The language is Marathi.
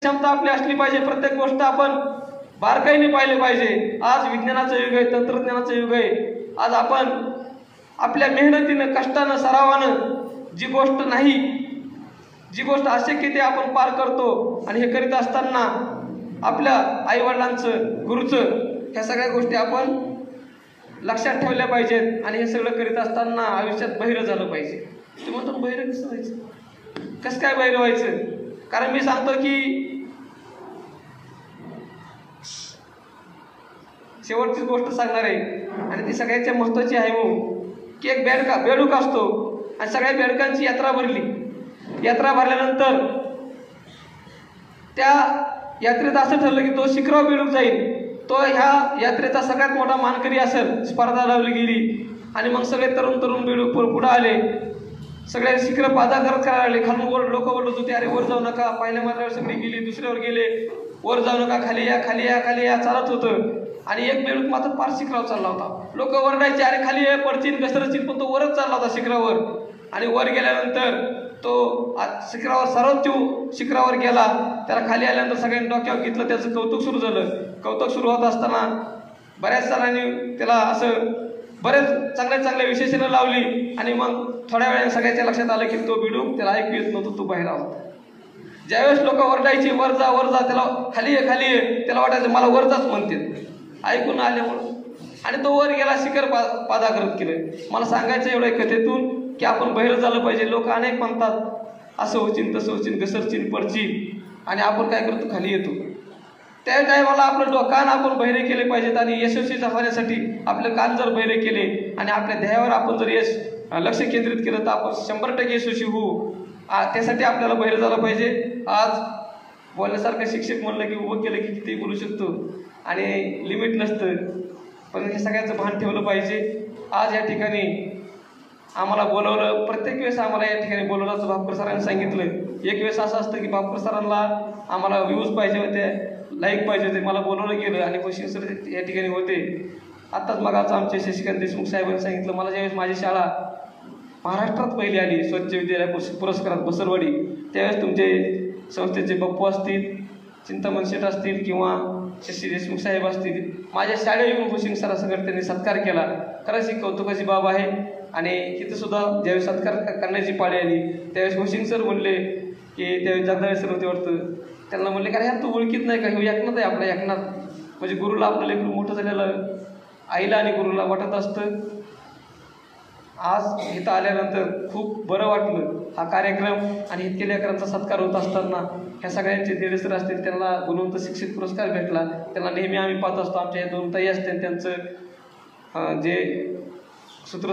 क्षमता आपली असली पाहिजे। प्रत्येक गोष्ट आपण बारकाईने पाहिले पाहिजे। आज विज्ञानाचं युग आहे, तंत्रज्ञानाचं युग आहे। आज आपण आपल्या मेहनतीनं, कष्टानं, सरावानं जी गोष्ट अशक्य ते आपण पार करतो। आणि हे करीत असताना आपल्या आईवडिलांचं, गुरुचं, ह्या सगळ्या गोष्टी आपण लक्षात ठेवल्या पाहिजेत। आणि हे सगळं करीत असताना आयुष्यात बहिरं झालं पाहिजे। तुम्ही म्हणतो बहिरं कसं व्हायचं? कसं काय बहिरं व्हायचं? कारण मी सांगतो की शेवटची गोष्ट सांगणार आहे आणि ती सगळ्याच्या महत्त्वाची आहे की एक बेडूक असतो आणि सगळ्या बेडकांची यात्रा भरली। यात्रा भरल्यानंतर त्या यात्रेत असं ठरलं की तो शिखरावर बेडूक जाईल, तो ह्या यात्रेचा सगळ्यात मोठा मानकरी असेल। स्पर्धा लावली गेली आणि मग सगळे तरुण बेडूक पुढे आले। सगळे शिखर पादाघात करायला लागले। खालून वर लोक बोलत होते, अरे वर जाऊ नका। पहिल्या मात्रावर सगळे गेले, दुसऱ्यावर गेले, वर जाऊ नका, खाली या खाली या खाली या चालत होतं। आणि एक बेडूक मात्र फार शिखरावर चालला होता। लोक वरडायचे, अरे खाली ये, पडचीन घसरचीन, पण तो वरच चालला होता शिखरावर। आणि वर गेल्यानंतर तो शिखरावर सर्वोच्च शिखरावर गेला। त्याला खाली आल्यानंतर सगळ्यांनी डोक्यावर घेतलं, त्याचं कौतुक सुरू झालं। कौतुक सुरू होत असताना बऱ्याच जणांनी त्याला असं बरेच चांगल्या विशेषणं लावली। आणि मग थोड्या वेळाने सगळ्याच्या लक्षात आलं की तो बेडूक त्याला ऐकू येत नव्हतं, तो बाहेर होता। ज्यावेळेस लोक वरडायचे, वर जा वर जा, त्याला खाली ये खाली ये, त्याला वाटायचं मला वर जाच म्हणते ऐकून आल्यामुळं। आणि तो वर गेला, शिखर पादाघात केलं। मला सांगायचं एवढं कथेतून की आपण बहिरं झालं पाहिजे। लोक अनेक म्हणतात असं होचीन तसं होचीन, घसरचीन पडचीन, आणि आपण काय करतो, खाली येतो। त्या टायमाला आपलं कान आपण बहिरे केले पाहिजेत। आणि यशस्वी होण्यासाठी आपले कान जर बहिरे केले आणि आपल्या ध्येयावर आपण जर लक्ष केंद्रित केलं तर आपण 100% यशस्वी होऊ। त्यासाठी आपल्याला बहिरं झालं पाहिजे। आज बोलण्यासारखं शिक्षक म्हणलं की उभं केलं की किती बोलू शकतो आणि लिमिट नसतं, पण हे सगळ्याचं भान ठेवलं पाहिजे। आज या ठिकाणी आम्हाला बोलवलं, प्रत्येक वेळेस आम्हाला या ठिकाणी बोलवलं। भापकर सरांनी सांगितलं, एक वेळेस असं असतं की भापकर सरांना आम्हाला व्ह्यूज पाहिजे होते, लाईक पाहिजे होते, मला बोलवलं गेलं आणि भूषण सर या ठिकाणी होते। आत्ताच मगाच आमचे शशिकांत देशमुख साहेबांनी सांगितलं, मला ज्यावेळेस माझी शाळा महाराष्ट्रात पहिली आली स्वच्छ विद्यालय पुरस्कारात बसरवाडी, त्यावेळेस तुमचे संस्थेचे बप्पू असतील, चिंतामण शेठ असतील किंवा शशी देशमुख साहेब असतील, माझ्या शाळेत येऊन भूषण सरासकट त्यांनी सत्कार केला। खरंच ही कौतुकाची बाब आहे। आणि तिथं सुद्धा ज्यावेळेस सत्कार करण्याची पाळी आली त्यावेळेस भूषण सर म्हणले की त्यावेळेस जगदाळे सर होते वाटतं, त्यांना म्हणले का ह्या तू ओळखीत नाही का, हे एकनाथ आहे आपला एकनाथ। म्हणजे गुरुला आपलं लेकरू मोठं झालेलं आईला आणि गुरुला वाटत असतं। आज इथं आल्यानंतर खूप बरं वाटलं। हा कार्यक्रम आणि इतके लेकरांचा सत्कार होत असताना ह्या सगळ्यांचे देडेसर असतील, त्यांना गुणवंत शिक्षक पुरस्कार भेटला। त्यांना नेहमी आम्ही पाहत असतो। आमच्या 2 ताई असतील, त्यांचं जे सूत्र